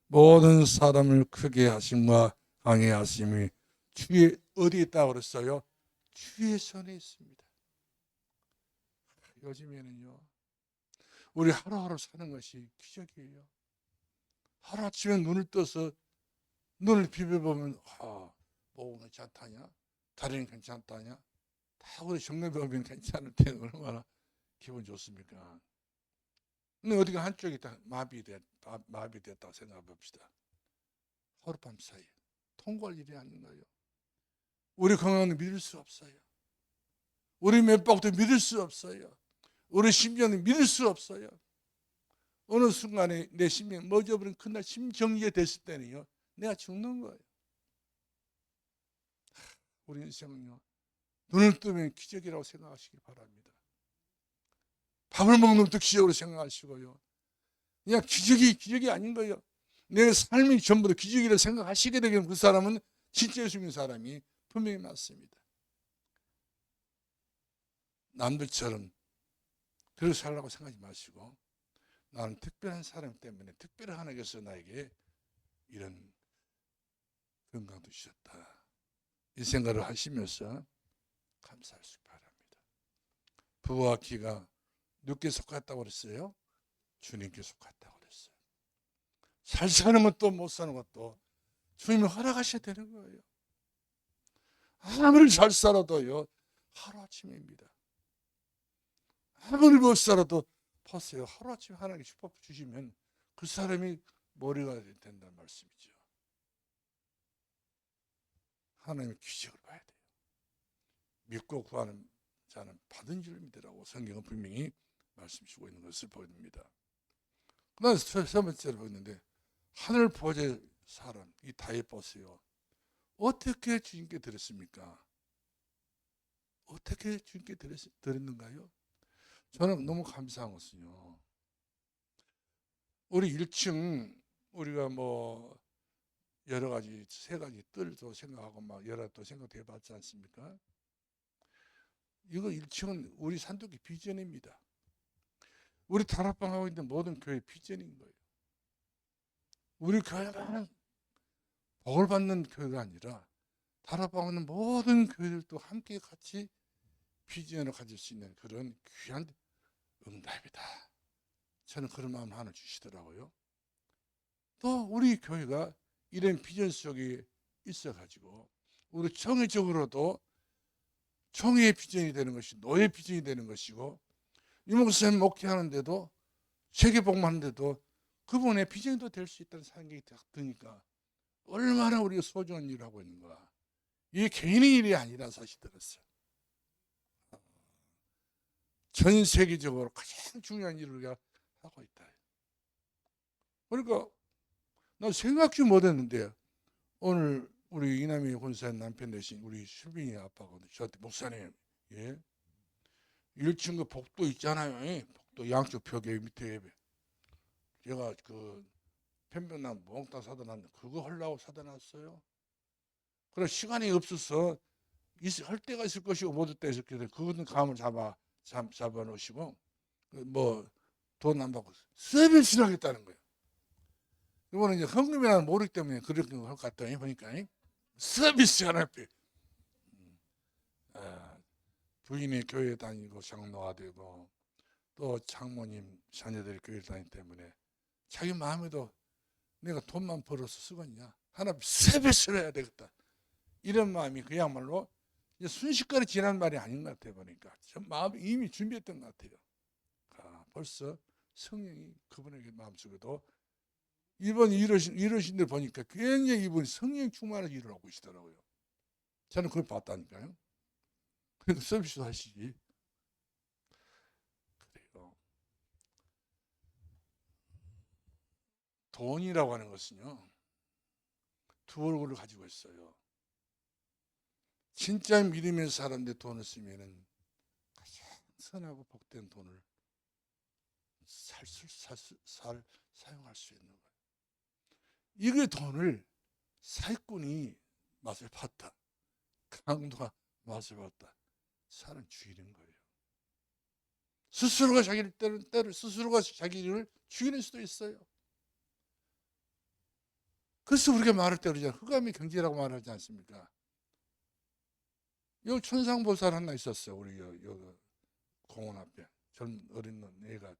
모든 사람을 크게 하심과 강하게 하심이 주의 어디에 있다고 그랬어요? 주의 손에 있습니다. 요즘에는요 우리 하루하루 사는 것이 기적이에요. 하루아침에 눈을 떠서 눈을 비벼보면 목은 괜찮다냐? 다리는 괜찮다냐? 다 우리 정맥이 괜찮을 때 얼마나 기분 좋습니까? 근데 어디가 한쪽이 다 마비됐다고 생각해 봅시다. 하룻밤 사이에 통과할 일이 아닌 거예요. 우리 건강은 믿을 수 없어요. 우리 맥박도 믿을 수 없어요. 우리 심장은 믿을 수 없어요. 어느 순간에 내 심장이 멎어버린 그날 심정리가 됐을 때는요 내가 죽는 거예요. 우리 인생은요 눈을 뜨면 기적이라고 생각하시기 바랍니다. 밥을 먹는 것도 기적으로 생각하시고요. 그냥 기적이 아닌 거예요. 내 삶이 전부 다 기적이라고 생각하시게 되면 그 사람은 진짜 예수 믿는 사람이 분명히 맞습니다. 남들처럼 그렇게 살라고 생각하지 마시고 나는 특별한 사람 때문에 특별한 하나님께서 나에게 이런 건강도 주셨다. 이 생각을 하시면서 감사하시기 바랍니다. 부와 기가 누구께 속았다고 그랬어요? 주님께 속았다고 그랬어요. 잘 사는 것도 못 사는 것도 주님이 허락하셔야 되는 거예요. 아무리 잘 살아도요 하루아침입니다. 아무리 못 살아도 보세요. 하루아침에 하나님께 축복 주시면 그 사람이 머리가 된다는 말씀이죠. 하나님의 기적을 봐야 돼요. 믿고 구하는 자는 받은 줄 믿으라고 성경은 분명히 말씀 주고 있는 것을 보입니다. 그 다음에 세 번째로 보였는데 하늘 보좌의 사람 이 다윗 보세요. 어떻게 주님께 드렸습니까? 어떻게 주님께 드렸는가요? 저는 너무 감사한 것은요. 우리 1층 우리가 뭐 여러 가지 세 가지 뜰도 생각하고 막 여러 또 생각해 봤지 않습니까? 이거 1층은 우리 산독의 비전입니다. 우리 다락방 하고 있는 모든 교회 비전인 거예요. 우리 교회만 복을 받는 교회가 아니라 다락방 하는 모든 교회들도 함께 같이 비전을 가질 수 있는 그런 귀한 응답이다. 저는 그런 마음 하나 주시더라고요. 또 우리 교회가 이런 비전 속에 있어가지고 우리 청회적으로도 청회의 비전이 되는 것이 노예 비전이 되는 것이고 유목사님 목회하는데도 세계복음하는데도 그분의 비전도 될 수 있다는 생각이 드니까 얼마나 우리가 소중한 일을 하고 있는가. 이게 개인의 일이 아니라 사실 들었어요. 전 세계적으로 가장 중요한 일을 우리가 하고 있다. 그러니까 나 생각지 못했는데 오늘 우리 이남희 권사님 남편 되신 우리 실빈이 아빠가 저한테 목사님 1층 그 복도 있잖아요. 복도 양쪽 벽에 밑에 제가 그 편백나무 몽땅 사다 놨는데 그거 하려고 사다 놨어요. 그래 시간이 없어서 할 때가 있을 것이고 못 할 때가 있을 것이고 그거는 감을 잡아 놓으시고 뭐 돈 안 받고 서비스를 하겠다는 거예요. 이거는 이제 헌금이라는 모르기 때문에 그렇게 할 것 같더니 보니까 서비스 하나 빼. 부인이 교회 다니고 장로가 되고 또 장모님 자녀들이 교회 다니기 때문에 자기 마음에도 내가 돈만 벌어서 쓰겠냐 하나 서비스를 해야 되겠다 이런 마음이 그야말로 이제 순식간에 지난 말이 아닌 것 같아 보니까 저 마음이 이미 준비했던 것 같아요. 벌써 성령이 그분에게 마음속에도 이번 이러신 데 보니까 굉장히 이분이 성령 충만한 일을 하고 계시더라고요. 저는 그걸 봤다니까요. 그래도 서비스도 하시지. 그래요. 돈이라고 하는 것은요. 두 얼굴을 가지고 있어요. 진짜 믿음의 사람들 돈을 쓰면은 가장 선하고 복된 돈을 사용할 수 있는 거예요. 이게 돈을 사기꾼이 맛을 봤다, 강도가 맛을 봤다, 사는 주인인 거예요. 스스로가 자기를 때를 스스로가 자기를 죽이는 수도 있어요. 그래서 우리가 말할 때 그러잖아요. 흑암의 경제라고 말하지 않습니까? 여기 천상보살 하나 있었어요. 우리 여기 공원 앞에 어린 애가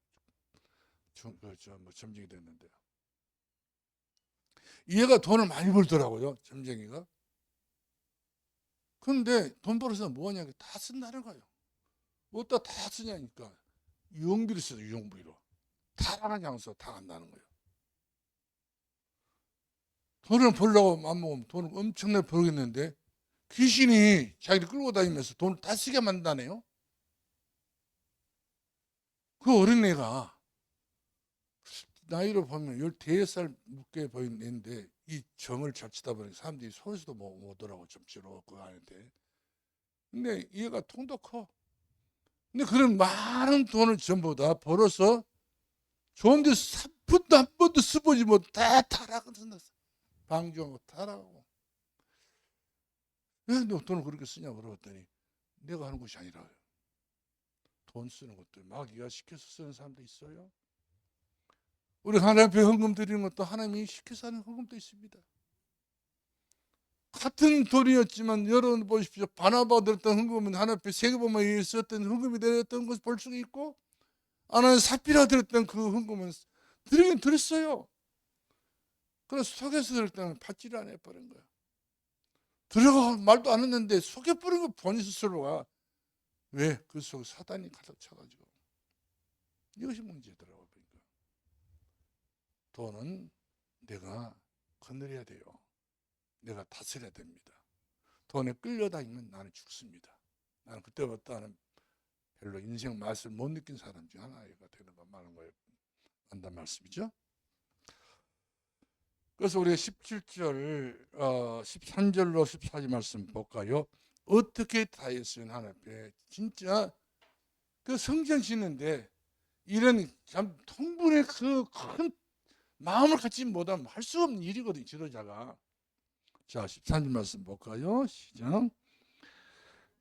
점쟁이 됐는데요. 얘가 돈을 많이 벌더라고요. 점쟁이가. 그런데 돈 벌어서 뭐하냐, 다 쓴다는 거예요. 어디다 다 쓰냐니까. 유흥비로 써요. 유흥비로. 타락한 장소 다 간다는 거예요. 돈을 벌려고 맘먹으면 돈을 엄청나게 벌겠는데 귀신이 자기를 끌고 다니면서 돈을 다 쓰게 만다네요. 그 어린애가 나이로 보면 15살 묻게 보이는데 이 점을 잘 치다 보니 사람들이 소리도 못 오더라고, 점치로 그 안한테. 근데 얘가 통도 커. 근데 그런 많은 돈을 전부 다 벌어서 좋은데 한 번도 써보지 못, 다 타락을 쓴다어. 방종하고 타락하고. 왜 너 돈을 그렇게 쓰냐고 그러더니 내가 하는 것이 아니라 돈 쓰는 것도 마귀가 시켜서 쓰는 사람도 있어요. 우리 하나님 앞에 헌금 드리는 것도 하나님이 시켜서 하는 헌금도 있습니다. 같은 돈이었지만 여러분 보십시오. 바나바가 드렸던 헌금은 하나님 앞에 세계보험에 있었던 헌금이 드렸던 것을 볼 수가 있고, 하나는 사피라 드렸던 그 헌금은 드리긴 드렸어요. 그래서 속에서 드릴 때는 받지를 안 해버린 거예요. 들어가 말도 안 했는데 속여버린 거 본인 스스로가. 왜? 그 속에 사단이 가득 차가지고. 이것이 문제더라고요. 그러니까. 돈은 내가 거느려야 돼요. 내가 다스려야 됩니다. 돈에 끌려다니면 나는 죽습니다. 나는 그때부터는 별로 인생 맛을 못 느낀 사람 중 하나가 되는 거 많은 거예요. 한단 말씀이죠. 그래서 우리가 17절, 13절로 14절 말씀 볼까요? 어떻게 다윗은 하나님 앞에 진짜 그 성전 짓는데 이런 참 통분의 그 큰 마음을 갖지 못하면 할 수 없는 일이거든요, 지도자가. 자, 13절 말씀 볼까요? 시작.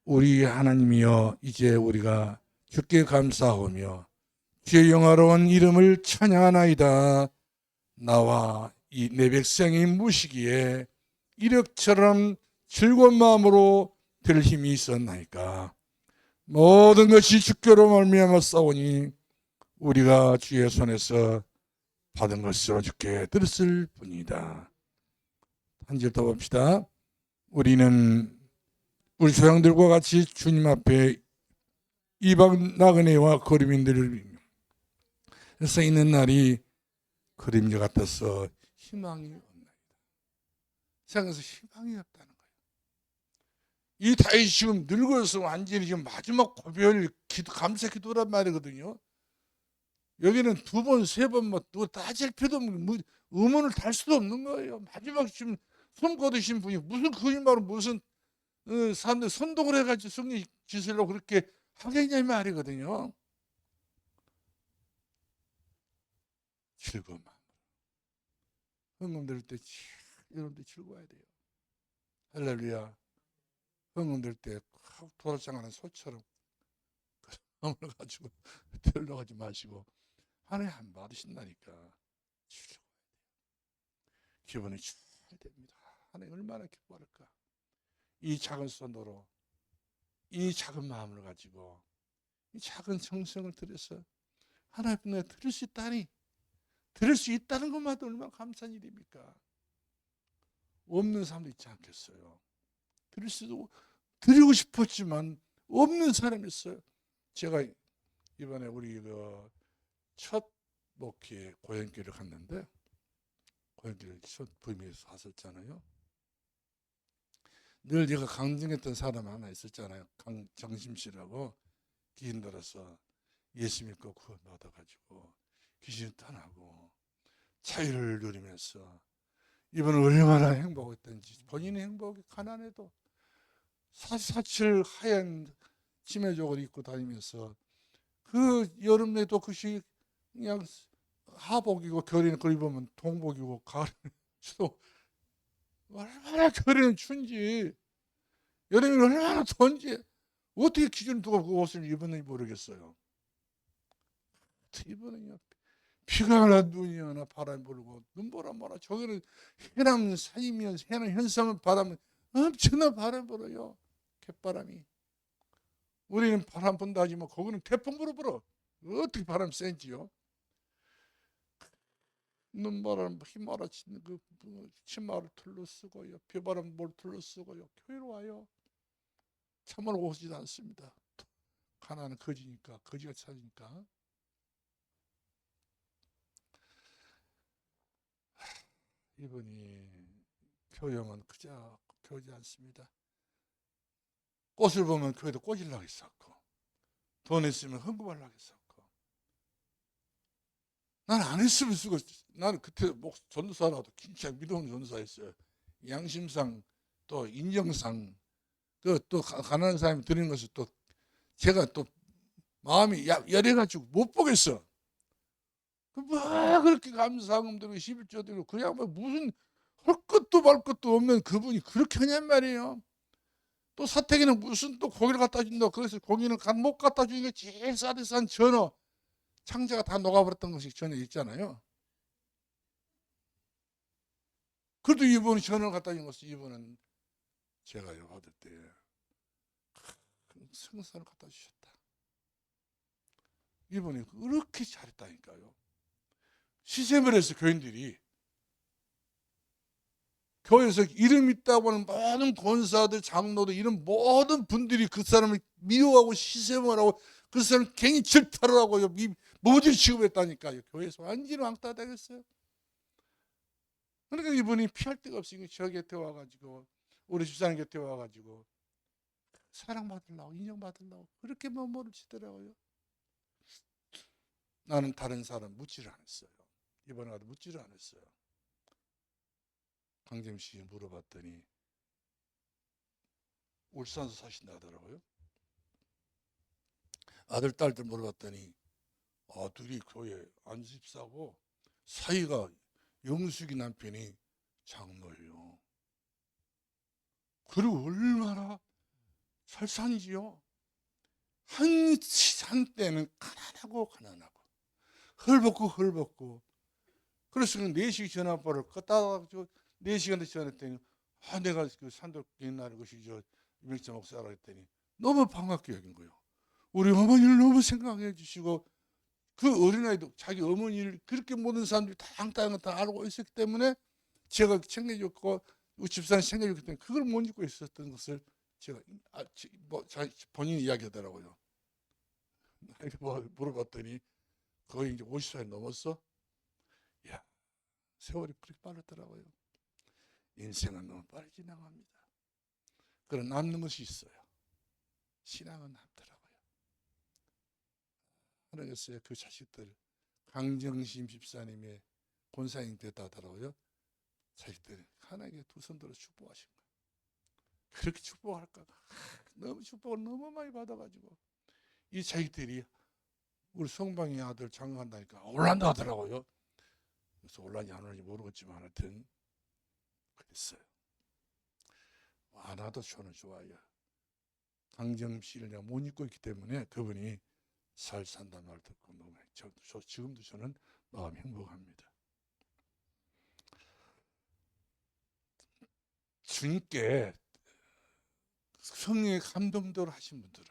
우리 하나님이여, 이제 우리가 주께 감사하며 주의 영화로운 이름을 찬양하나이다. 나와 이 내 백성이 무시기에 이력처럼 즐거운 마음으로 들 힘이 있었나이까. 모든 것이 주께로 말미암아 싸우니 우리가 주의 손에서 받은 것으로 주께 들었을 뿐이다. 한 절 더 봅시다. 우리는 우리 조상들과 같이 주님 앞에 이방 나그네와 거류민들을 서 있는 날이 그림자 같아서 희망이 없나이다. 세상에서 희망이 없다는 거예요. 이 다윗이 지금 늙어서 완전히 지금 마지막 고별 감사 기도란 말이거든요. 여기는 두 번, 세 번 뭐 따질 필요도 없는, 뭐 의문을 달 수도 없는 거예요. 마지막 지금 손 거두신 분이 무슨 거짓말로 무슨 사람들 선동을 해가지고 승리 짓으려고 그렇게 하겠냐 이 말이거든요. 즐거운 마음. 헌금 드릴 때 여러분들 즐거워야 돼요. 할렐루야. 헌금 드릴 때 도락장하는 소처럼 헌금을 가지고 들러가지 마시고 하나님 안 받으신다니까 즐거워야 돼요. 기분이 좋아야 됩니다. 하나님 얼마나 기뻐할까. 이 작은 손으로 이 작은 마음을 가지고 이 작은 정성을 들여서 하나님 앞에 드릴 수 있다니, 드릴 수 있다는 것만도 얼마나 감사한 일입니까? 없는 사람도 있지 않겠어요? 드리고 싶었지만 없는 사람이 있어요. 제가 이번에 우리 첫 목회 고향길을 갔는데, 고향길을 첫 부임해서 갔었잖아요. 늘 제가 강등했던 사람 하나 있었잖아요. 강정심 씨라고. 귀신 들어서 예수 믿고 구원 받아가지고 귀신이 떠나고 자유를 누리면서 이번은 얼마나 행복했던지, 본인의 행복이 가난해도 447 하얀 치매족을 입고 다니면서 그 여름에도 그것이 그냥 하복이고 겨울에는 그걸 입으면 동복이고 가을에는 추도 얼마나 겨울에는 춘지 여름에는 얼마나 더운지 어떻게 기준을 두고 그 옷을 입었는지 모르겠어요. 이번에요 비가 오나 눈이 오나 바람이 불고 눈보라 뭐라 저기는 해남 산이면 해남 현상은 바람은 엄청난 바람 불어요. 갯바람이. 우리는 바람 분다 하지만 거기는 태풍 불어. 어떻게 바람 센지요. 눈바람 휘몰아치는 그 치마를 둘러쓰고요. 비바람 뭘 둘러쓰고요. 교회로 와요. 참으로 오지도 않습니다. 가난은 거지니까 거지가 찾으니까. 이분이 교영은 그저 교지 않습니다. 꽃을 보면 교회도 꽂으려고 했었고 돈 있으면 헌금하려고 했었고 난 안 했으면 쓰고 나는 그때 전도사라도 진짜 믿음 전도사였어요. 양심상 또 인정상 또 가난한 사람이 드리는 것을 또 제가 또 마음이 열해가지고 못 보겠어. 뭐 그렇게 감사금 들고 11조 들고 그냥 뭐 무슨 할 것도 말 것도 없는 그분이 그렇게 하냔 말이에요. 또 사택에는 무슨 또 고기를 갖다 준다. 그래서 고기는 못 갖다 주는 게 제일 싼 전어. 창자가 다 녹아버렸던 것이 전혀 있잖아요. 그래도 이분이 전어를 갖다 준 것이 이분은 제가요 받을 때 생선을 갖다 주셨다. 이분이 그렇게 잘했다니까요. 시샘을 해서 교인들이 교회에서 이름 있다고 하는 모든 권사들 장로들 이런 모든 분들이 그 사람을 미워하고 시샘을 하고 그 사람을 괜히 질타를 하고 모질 취급했다니까요. 교회에서 완전히 왕따 되겠어요. 그러니까 이분이 피할 데가 없이 저 곁에 와가지고 우리 집사님 곁에 와가지고 사랑받으려고 인정받으려고 그렇게 몸을 치더라고요. 나는 다른 사람 묻지를 않았어요. 이번에 와도 묻지를 않았어요. 강점씨 물어봤더니 울산에서 사신다 하더라고요. 아들 딸들 물어봤더니 아들이 교회 안집사고 사이가 영숙이 남편이 장로예요. 그리고 얼마나 설산이지요. 한때는 가난하고 헐벗고 그래서 4시 전화번호를 껐다가 4시간에 전화했더니 내가 그 산도 옛날에 것이 유명자 목사라고 했더니 너무 반갑게 여긴 거예요. 우리 어머니를 너무 생각해 주시고 그 어린아이도 자기 어머니를 그렇게 모든 사람들이 다 알고 있었기 때문에 제가 챙겨줬고 우리 집사람이 챙겨줬기 때문에 그걸 못 잊고 있었던 것을 제가 본인이 이야기하더라고요. 물어봤더니 거의 이제 50살 넘었어? 야, 세월이 그렇게 빠르더라고요. 인생은 너무 빨리 지나갑니다. 그런 남는 것이 있어요. 신앙은 남더라고요. 하나님께서 그 자식들 강정심 집사님의 권사님 됐다 하더라고요. 자식들 하나님께 두 손 들어 축복하신 거예요. 그렇게 축복할까? 너무 축복을 너무 많이 받아가지고 이 자식들이 우리 성방이 아들 장가간다니까 올란다 하더라고요. 그래서 올란지 안 올란지 모르겠지만 하여튼 그랬어요. 안 와도 저는 좋아요. 강정씨를 내가 못 잊고 있기 때문에 그분이 잘 산다는 말 듣고 너무 지금도 저는 마음이 행복합니다. 주님께 성령의 감동대로 하신 분들은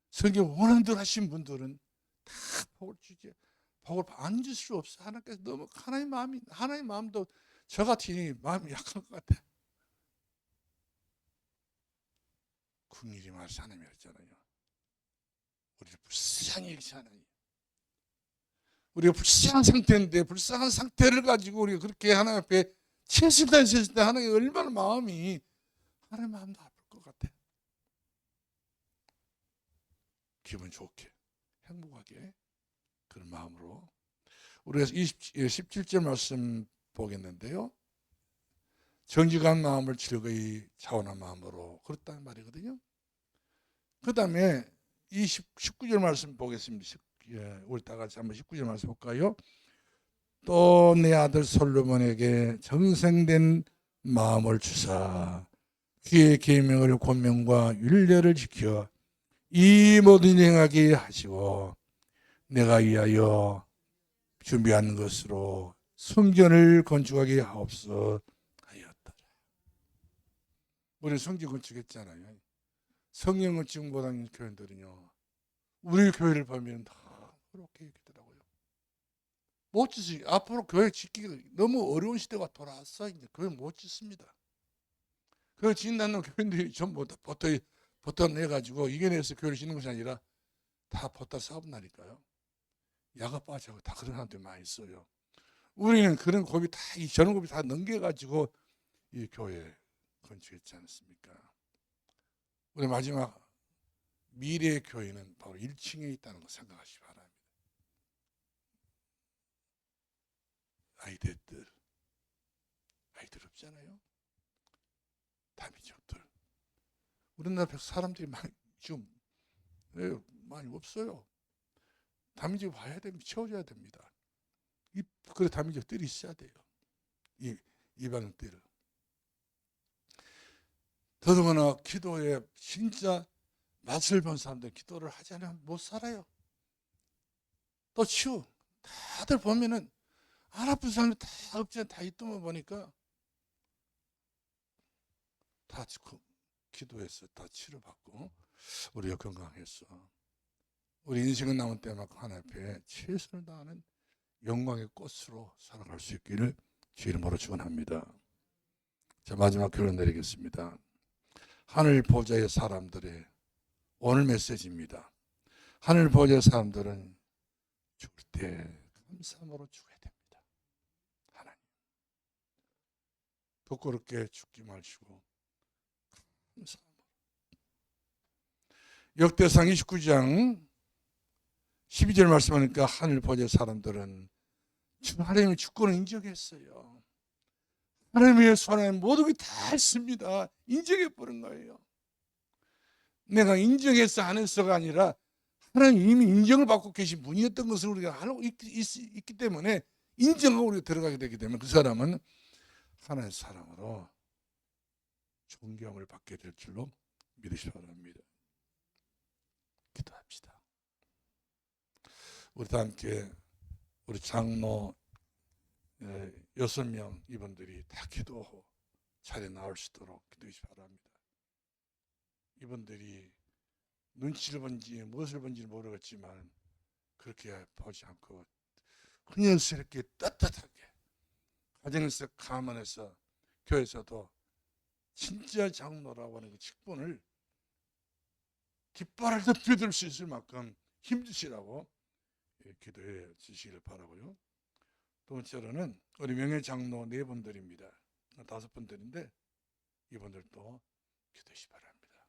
성령 원하는 대로 하신 분들은 다 복을 주지 복을 안 줄 수 없어. 하나님께서 너무 하나님 마음도 저 같으니 마음이 약한 것 같아. 국일이 말씀 하나님이 했잖아요. 우리를 불쌍히 여기시잖아요. 우리가 불쌍한 상태인데 불쌍한 상태를 가지고 우리가 그렇게 하나님 앞에 채식다 했을 때 하나님 얼마나 마음이 하나님 마음도 아플 것 같아. 기분 좋게 행복하게 그런 마음으로 우리가 17절 말씀 보겠는데요. 정직한 마음을 즐거이 차원한 마음으로 그렇다는 말이거든요. 그 다음에 이 19절 말씀 보겠습니다. 우리 다 같이 한번 19절 말씀 볼까요? 또 내 아들 솔로몬에게 정생된 마음을 주사 그의 계명을 권명과 율례를 지켜 이 모든 행하게 하시고 내가 위하여 준비한 것으로 성전을 건축하게 하옵소서 하였다. 우리 성전 건축했잖아요. 성경 건축보다는 교인들은요, 우리 교회를 보면 다 그렇게 얘기더라고요. 못 짓지. 앞으로 교회 짓기가 너무 어려운 시대가 돌아왔어. 이제 교회 못 짓습니다. 그 짓는 교인들이 전부 다 보따 내가지고 이겨내서 교회를 짓는 것이 아니라 다 보따 사업나니까요. 야가 빠지고 다 그런 사람들이 많이 있어요. 우리는 그런 고비 다, 이 저런 고비 다 넘겨가지고 이 교회 건축했지 않습니까? 우리 마지막 미래의 교회는 바로 1층에 있다는 거 생각하시기 바랍니다. 아이들 없잖아요. 다민족들. 우리나라 사람들이 많이 좀 많이 없어요. 다민족 봐야 됩니다. 채워줘야 됩니다. 그래 다민족들이 있어야 돼요. 이방인들을. 더더구나 기도에 진짜 맛을 본 사람들 기도를 하지 않으면 못 살아요. 또 다들 보면은 안 아픈 사람이 다 없지 다 있더만 보니까 다 기도해서 다 치료받고 우리가 건강했어. 우리 인생은 남은 때만큼 하나님 앞에 최선을 다하는 영광의 꽃으로 살아갈 수 있기를 주 이름으로 축원합니다. 자, 마지막 결론 내리겠습니다. 하늘 보좌의 사람들의 오늘 메시지입니다. 하늘 보좌의 사람들은 죽을 때 감사함으로 죽어야 됩니다. 하나님 부끄럽게 죽지 마시고 감사함으로. 역대상 29장 12절 말씀하니까 하늘 보좌의 사람들은 하나님의 주권을 인정했어요. 하나님의 손에 모든 게 다 있습니다. 인정해 버린 거예요. 내가 인정해서 안 해서가 아니라 하나님 이미 인정을 받고 계신 분이었던 것을 우리가 알고 있기 때문에 인정하고 우리가 들어가게 되기 때문에 그 사람은 하나님의 사람으로 존경을 받게 될 줄로 믿으시기 바랍니다. 기도합시다. 우리 다 함께 우리 장로 6명 이분들이 다 기도하고 차례 나올 수 있도록 기도하시기 바랍니다. 이분들이 눈치를 본지 무엇을 본지 모르겠지만 그렇게 보지 않고 헌혈스럽게 따뜻하게 가정에서 가문에서 교회에서도 진짜 장로라고 하는 그 직분을 깃발을 덮여줄 수 있을 만큼 힘주시라고 기도해 주시기를 바라고요. 두 번째로는 우리 명예장로 4분들입니다. 5분들인데 이분들도 기도하시기 바랍니다.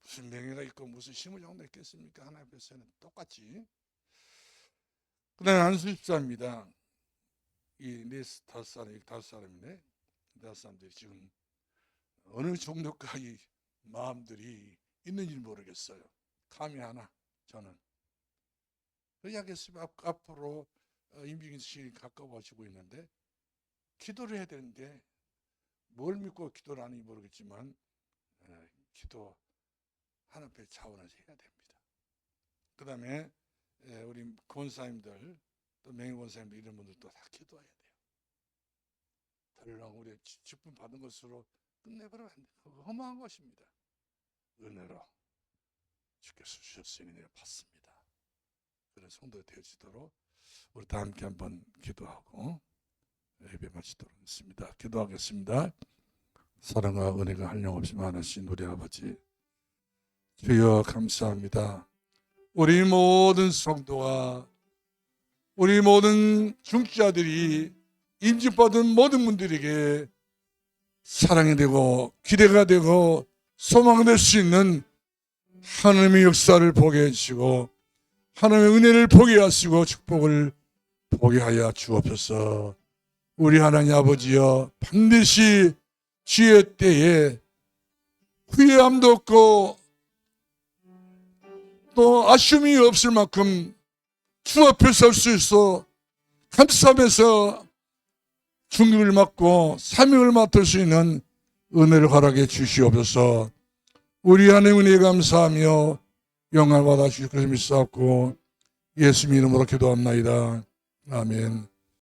무슨 명예가 있고 무슨 시무장도 있겠습니까? 하나님 앞에서는 똑같이. 그 다음에 안수집사입니다. 이 5사람인데 5사람들이 지금 어느 정도까지 마음들이 있는지 모르겠어요. 감이 하나 저는. 그래야겠으면 앞으로 임직인식이 가까워지고 있는데 기도를 해야 되는데 뭘 믿고 기도를 하는지 모르겠지만 기도 하나님의 차원에서 해야 됩니다. 그 다음에 우리 권사님들 또 명예권사님들 이런 분들도 다 기도해야 돼요. 덜렁 우리 직분 받은 것으로 끝내버리면 안 돼요. 허무한 것입니다. 은혜로 주께서 주셨으니 내가 받습니다. 그런 성도가 되어지도록 우리 다 함께 한번 기도하고 예배 마치도록 하겠습니다. 기도하겠습니다. 사랑과 은혜가 한량없이 많으신 우리 아버지 주여 감사합니다. 우리 모든 성도와 우리 모든 중자들이 임직받은 모든 분들에게 사랑이 되고 기대가 되고 소망이 될 수 있는 하나님의 역사를 보게 해주시고 하나님의 은혜를 보게 하시고 축복을 보게 하여 주옵소서. 우리 하나님 아버지여, 반드시 주의 때에 후회함도 없고 또 아쉬움이 없을 만큼 주 앞에 설 수 있어 감사하면서 중직을 맡고 사명을 맡을 수 있는 은혜를 허락해 주시옵소서. 우리 하나님 은혜에 감사하며 영광을 받아 주실 것을 믿사옵고 예수님 이름으로 기도합나이다. 아멘.